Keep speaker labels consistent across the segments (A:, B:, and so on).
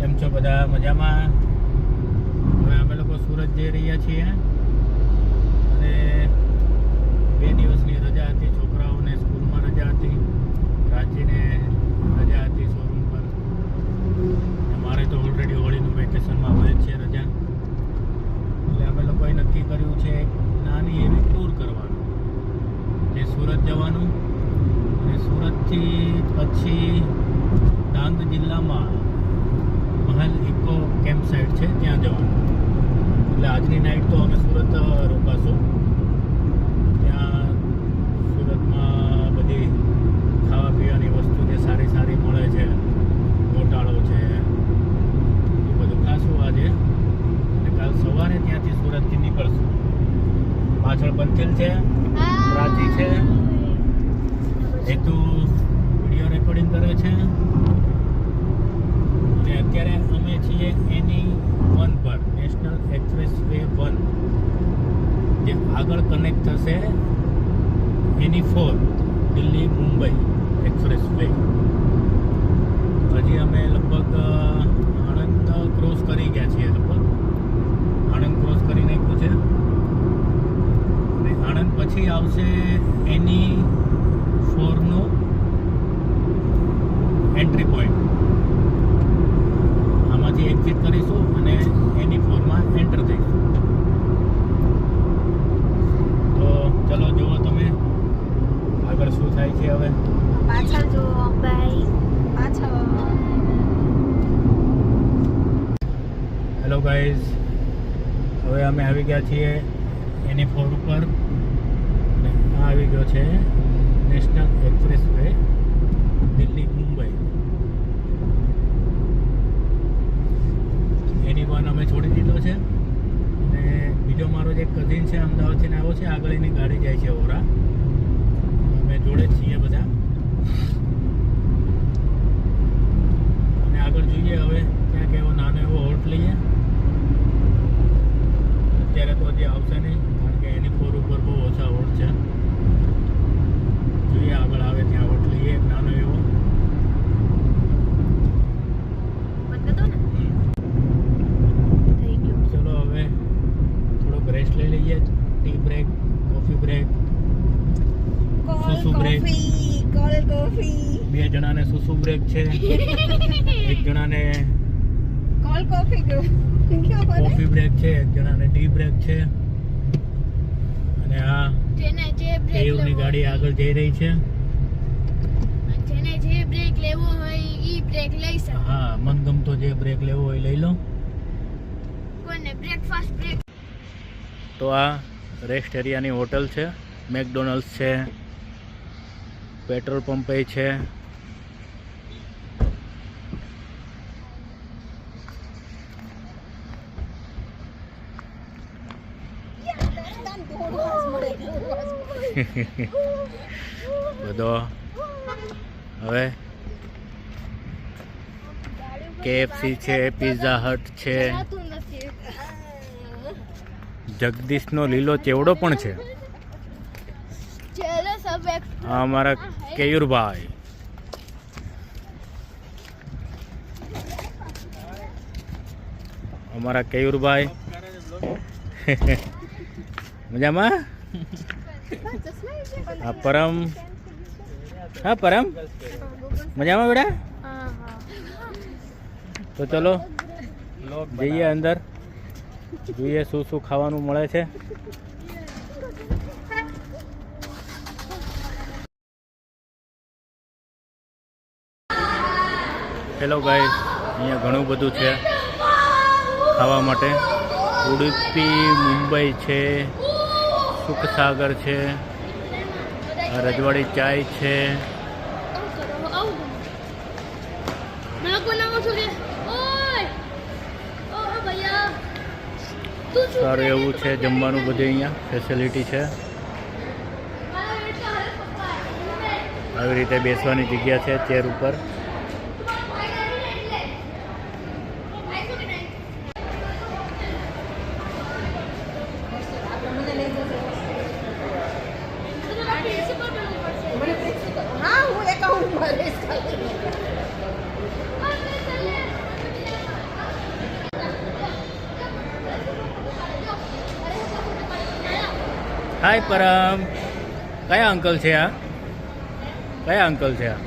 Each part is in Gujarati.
A: કેમ છો બધા? મજામાં? હવે અમે લોકો સુરત જઈ રહ્યા છીએ અને 2 દિવસની રજા હતી. છોકરાઓને સ્કૂલમાં રજા હતી, રાંચીને રજા હતી શોરૂમ પર. મારે તો ઓલરેડી હોળીનું વેકેશનમાં હોય જ છે રજા. એટલે અમે લોકોએ નક્કી કર્યું છે એક નાની એવી ટૂર કરવાનું, જે સુરત જવાનું અને સુરતથી પછી ડાંગ જિલ્લામાં મહલ ઇકો કેમ્પ સાઇટ છે ત્યાં જવાનું. એટલે આજની નાઇટ તો અમે સુરત રોકાશું. ત્યાં સુરતમાં બધી ખાવા પીવાની વસ્તુ જે સારી સારી મળે છે, ગોટાળો છે, એ બધું ખાશું આજે. અને કાલ સવારે ત્યાંથી સુરતથી નીકળશું. પાછળ પંથિલ છે, પ્રાચી છે, હેતુ વિડીયો રેકોર્ડિંગ કરે છે. અને અત્યારે અમે છીએ NE1 પર, નેશનલ એક્સપ્રેસ વે 1, જે આગળ કનેક્ટ થશે NE4 Delhi Mumbai express way. હજી અમે લગભગ આણંદ ક્રોસ કરી ગયા છીએ. આણંદ ક્રોસ કરી નાખ્યું છે અને આણંદ પછી આવશે NE4 નો એન્ટ્રી પોઈન્ટ. આમાંથી એક્ઝિટ કરીશું અને NE4 માં એન્ટર થઈશું. તો ચલો જુઓ તમે આગળ શું થાય છે. હવે
B: પાછળ જુઓ ભાઈ, પાછળ.
A: હેલો ગાઈઝ, હવે અમે આવી ગયા છીએ NE4 ઉપર અને આ આવી ગયો છે national express way Delhi Mumbai. NE1 અમે છોડી દીધો છે અને બીજો મારો જે કઝિન છે અમદાવાદથી આવ્યો છે. આગળ એની ગાડી જાય છે ઓરા. અમે જોડે જ છીએ બધા. અને આગળ જોઈએ હવે ક્યાંક એવો નાનો એવો હોલ્ટ લઈએ. અત્યારે તો હજી આવશે નહીં, કારણ કે NE4 ઉપર બહુ ઓછા હોલ્ટ છે. જોઈએ આગળ આવે ત્યાં હોલ્ટ લઈએ નાનો એવો. ચલો હવે થોડોક રેસ્ટ લઈ લઈએ. ટી બ્રેક, કોફી બ્રેક, સુસુ બ્રેક.
B: Cold coffee.
A: 2 જણાને સુસુ બ્રેક છે, 1 જણાને
B: કોલ્ડ કોફી
A: કોફી બ્રેક છે, 1 જણાને ટી બ્રેક છે. અને આ કેયુરની ગાડી આગળ જઈ રહી છે.
B: જેને જે બ્રેક લેવો હોય ઈ બ્રેક લઈ શકે.
A: હા, મનગમતો જે બ્રેક લેવો હોય લઈ લો.
B: કોને બ્રેકફાસ્ટ બ્રેક.
A: તો આ રેસ્ટ એરિયાની હોટલ છે, મેકડોનલ્ડ્સ છે, પેટ્રોલ પંપ છે. બધો હવે KFC છે, પિઝા હટ છે, જગદીશનો લીલો ચેવડો પણ છે. આ અમારા કેયુરભાઈ. અમારા કેયુરભાઈ મજામાં? આ પરમ. હા પરમ, મજામાં બેટા? તો ચલો જઈએ અંદર, જોઈએ શું શું ખાવાનું મળે છે. હેલો ગાઈસ, અહીંયા ઘણું બધું છે ખાવા માટે. ઉડુપી મુંબઈ છે, સુખસાગર છે, રજવાડી ચાય છે. સારું એવું છે જમવાનું બધું. અહીંયા ફેસિલિટી છે. આવી રીતે બેસવાની જગ્યા છે ચેર ઉપર. હાય પરમ. કયા અંકલ છે આ? કયા અંકલ છે આ?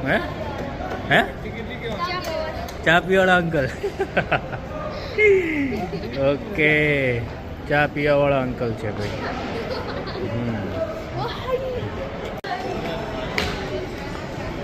A: હે હે ચા પીવાળા અંકલ. ઓકે, ચા પીવાવાળા અંકલ છે ભાઈ.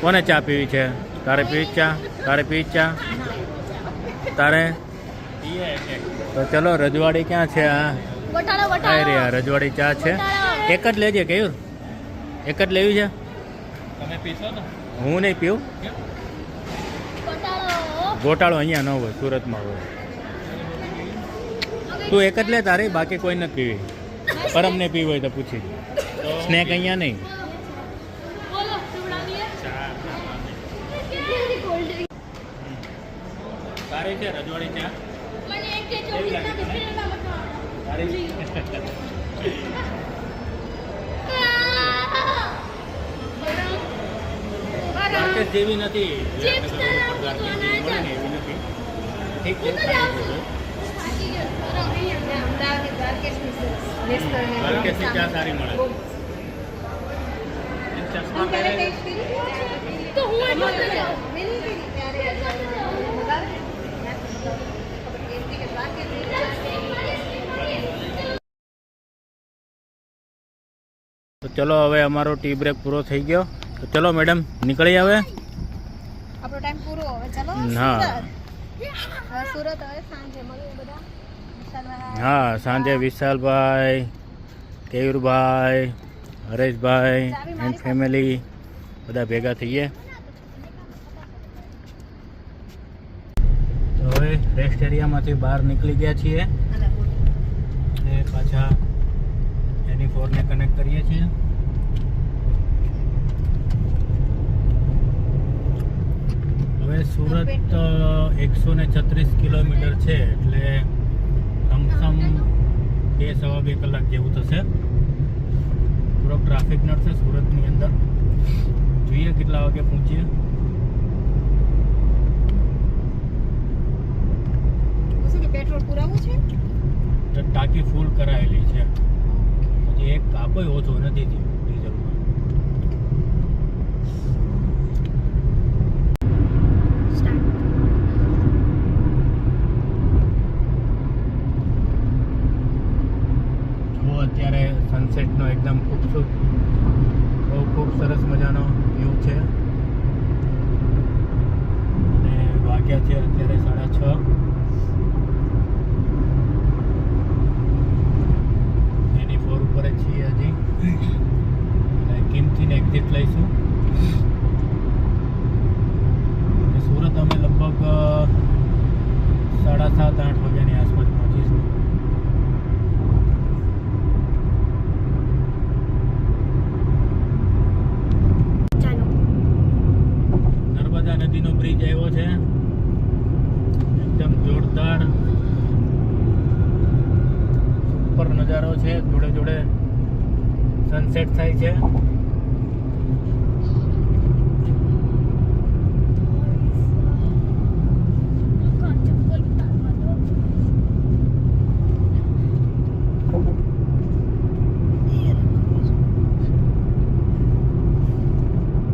A: કોને ચા પીવી છે? તારે પીવી ચા? તારે પીવી ચા? તારે? તો ચલો, રજવાડી ક્યાં છે આ? આ રે આ રજવાડી ચા છે. એક જ લેજે કેવું? એક જ લેવી છે?
C: તમે પીશો ને?
A: હું નહીં પીવું. ગોટાળો અહીંયા ન હોય, સુરતમાં હોય. તું એક જ લે તારે, બાકી કોઈ નથી પીવી. પરમને પીવી હોય તો પૂછી. સ્નેક અહીંયા નહીં. સારી છે રજવાડી ચા. માર્કેટ જેવી નથી. મળે ને એવી નથી. ઠીક છે, સારી છે. માર્કેટની ચા સારી મળે. ચશ્મા પહેરે. તો ચલો, હવે અમારો ટી બ્રેક પૂરો થઈ ગયો. તો ચલો મેડમ, નીકળી આવે.
B: આપણો ટાઈમ પૂરો હવે ચલો.
A: હા
B: સુરત હવે સાંજે મળીએ બધા. વિશાલભાઈ.
A: હા, સાંજે વિશાલભાઈ, કેયુરભાઈ, હરેશભાઈ એન્ડ ફેમિલી બધા ભેગા થઈએ. તો હવે રેસ્ટ એરિયામાંથી બહાર નીકળી ગયા છીએ અને પાછા એની ફોરને કનેક્ટ કરીએ છીએ. હવે સુરત 136 કિલોમીટર છે, એટલે લમસમ 2-2.5 કલાક જેવું થશે. થોડોક ટ્રાફિક નડશે સુરતની અંદર. જોઈએ કેટલા વાગે પહોંચીએ.
B: પેટ્રોલ પુરાવું છે?
A: તો ટાંકી ફૂલ કરાયેલી છે, પછી એક કાપોય ઓછો નથી થયો ડીઝલમાં. અત્યારે સનસેટનો એકદમ ખૂબ સરસ મજાનો વ્યૂ છે. અને વાગ્યા છે અત્યારે 6:30. એની ફોર ઉપર જ છીએ હજી. અને કિમથી એક્ઝિટ લઈશું. અને સુરત અમે લગભગ 7:30-8 વાગ્યાની આસપાસ પહોંચીશું. નદીનો બ્રિજ આવ્યો છે, એકદમ જોરદાર સુપર નજારો છે. જોડે જોડે સનસેટ થાય છે.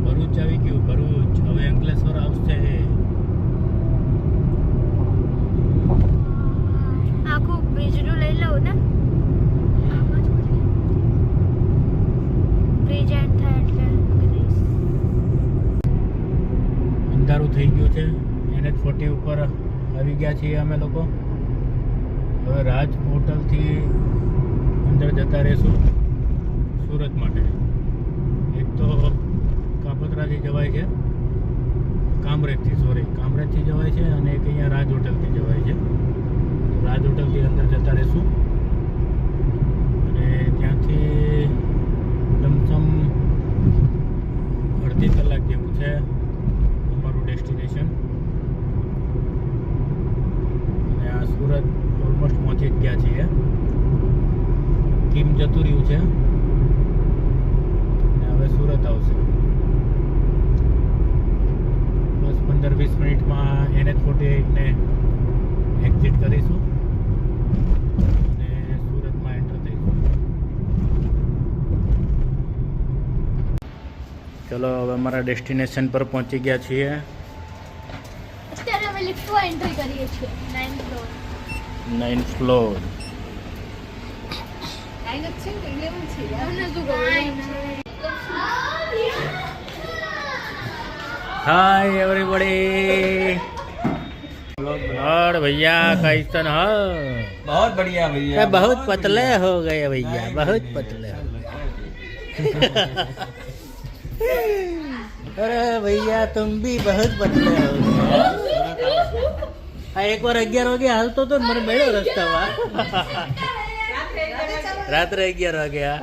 A: ભરૂચ આવી ગયું. ભરૂચ હવે અંકલેશ્વર આવશે.
B: આખું બ્રિજનું લઈ લઉં ને. બ્રિજ એન્ડ થાય એટલે
A: અંધારું થઈ ગયું છે. NH40 ઉપર આવી ગયા છીએ અમે લોકો. હવે રાજ હોટલથી અંદર જતા રહીશું સુરત માટે. એક તો કાપોદ્રાથી જવાય છે, કામરેજથી જવાય છે, અને એક અહીંયા રાજ હોટલથી જવાય છે. રાજ હોટલથી અંદર જતા રહીશું અને ત્યાંથી લમસમ અડધી કલાક જેવું છે અમારું ડેસ્ટિનેશન. અને આ સુરત ઓલમોસ્ટ પહોંચી જ ગયા છીએ. કિમ જતું રહ્યું છે અને હવે સુરત આવશે. બસ 15-20 મિનિટમાં NH48 ને એક્ઝિટ કરીશું અને સુરતમાં એન્ટર થઈશું. હવે અમારા ડેસ્ટિનેશન પર પહોંચી ગયા છીએ.
B: અત્યારે અમે લિફ્ટમાં એન્ટ્રી કરીએ છીએ 9th ફ્લોર.
A: 9th floor.
B: અમને શું ખબર?
A: Hi everybody. और भैया कैसन हो?
C: बहुत बढ़िया भैया.
A: बहुत पतले हो गए भैया, बहुत पतले हो गए. अरे भैया तुम भी बहुत पतले हो गए. हाँ एक बार 11 वागे हालतो तो મને મળ્યો રસ્તામાં. રાત્રે 11 વાગ્યા.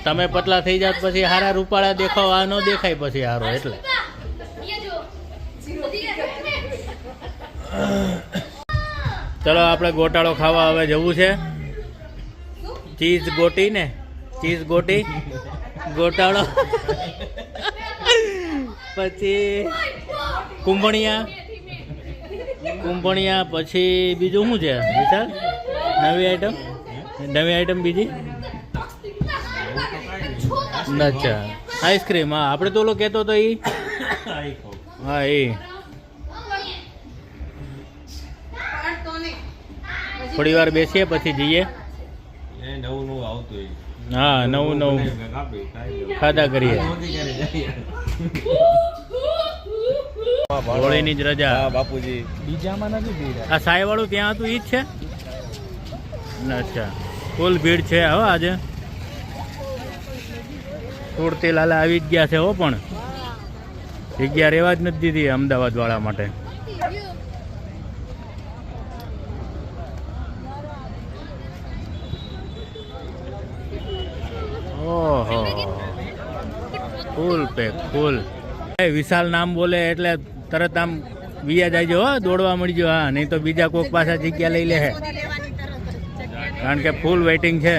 A: તમે પતલા થઈ જાત પછી હારા રૂપાળા દેખો, આ નો દેખાય પછી હારો એટલે. ચલો આપણે ગોટાળો ખાવા હવે જવું છે. ચીઝ ગોટી ને, ચીઝ ગોટી ગોટાળો, પછી કુંભણિયા, પછી બીજું શું છે વિશાલ? નવી આઈટમ બીજી? અચ્છા આઈસ્ક્રીમ. હા આપણે તો ઓલો કહેતો તો એ. હા એ થોડી વાર બેસીએ પછી જઈએ. હા નવું ખાધા કરીએ. હોળીની જ રજા.
C: બાપુજી બીજામાં નથી.
A: આ સાય વાળું ત્યાં હતું ઈ જ છે. અચ્છા ફૂલ ભીડ છે હો આજે. સુરતી લાલા આવી જ ગયા છે હો, પણ જગ્યા રહેવા જ નથી દીધી અમદાવાદ વાળા માટે. ઓહો ફૂલ પેક ફૂલ. વિશાલ નામ બોલે એટલે તરત આમ વિયા જાય હો, દોડવા મળજો. હા નહીં તો બીજા કોઈક પાછા જગ્યા લઈ લે, કારણ કે ફૂલ વેઇટિંગ છે.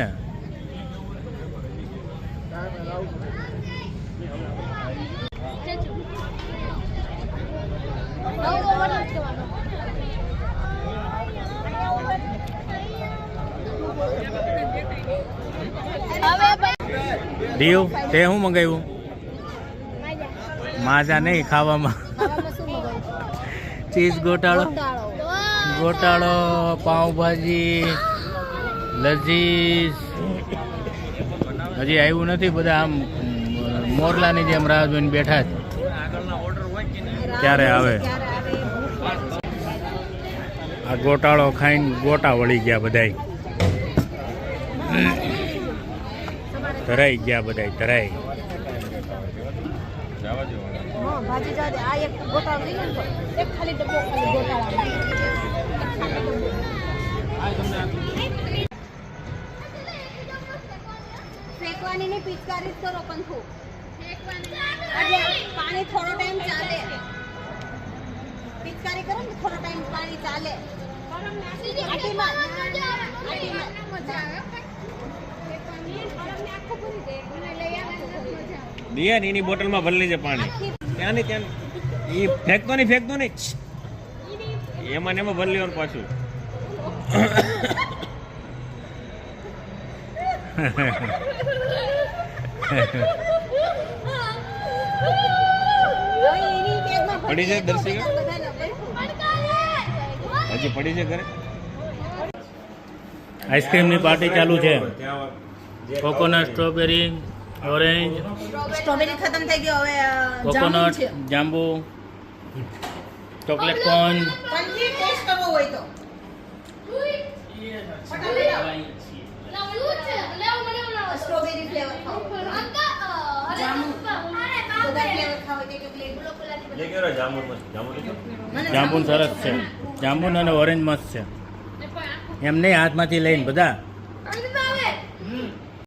A: દીવ તે શું મંગાવ્યું? માજા નહીં, ખાવામાં ચીઝ ગોટાળો, ગોટાળો, પાઉંભાજી, લજીઝ. હજી આવ્યું નથી. બધા આમ મોરલાની જેમ રાહ જોઈને બેઠા છે ક્યારે આવે. આ ગોટાળો ખાઈને ગોટા વળી ગયા બધાય. ધરાઈ ગયા બધાય, ધરાઈ.
D: ફેંકવાની ની પિચકારી કરો પણ ખૂબ પાણી થોડો ટાઈમ ચાલે. પિચકારી કરો ને થોડો ટાઈમ પાણી ચાલે.
C: દિયા ની બોટલમાં ભરી લેજે પાણી. ત્યાં નહીં ત્યાં ઈ ફેંકતો નહીં એમાં ને એમાં ભરી લેવાનું પાછું. પડી જાય દર્શિકા? હજી પડી છે ઘરે?
A: આઈસ્ક્રીમની પાર્ટી ચાલુ છે. કોકોનટ, સ્ટ્રોબેરી, ઓરેન્જ,
D: સ્ટ્રોબેરી ખતમ થઈ ગયો, હવે
A: કોકોનટ, જાંબુ, ચોકલેટ કોન.
D: કંથી ટેસ્ટ કરવો હોય તો સ્ટ્રોબેરી ફ્લેવર ખાઓ, જાંબુ બધા ફ્લેવર ખાઓ. એક પ્લેટ
C: લે કેરો જામુન મસ્ત.
A: જાંબુ સરસ છે. જાંબુ અને ઓરેન્જ મસ્ત છે. એમ નહીં હાથમાંથી લઈને બધા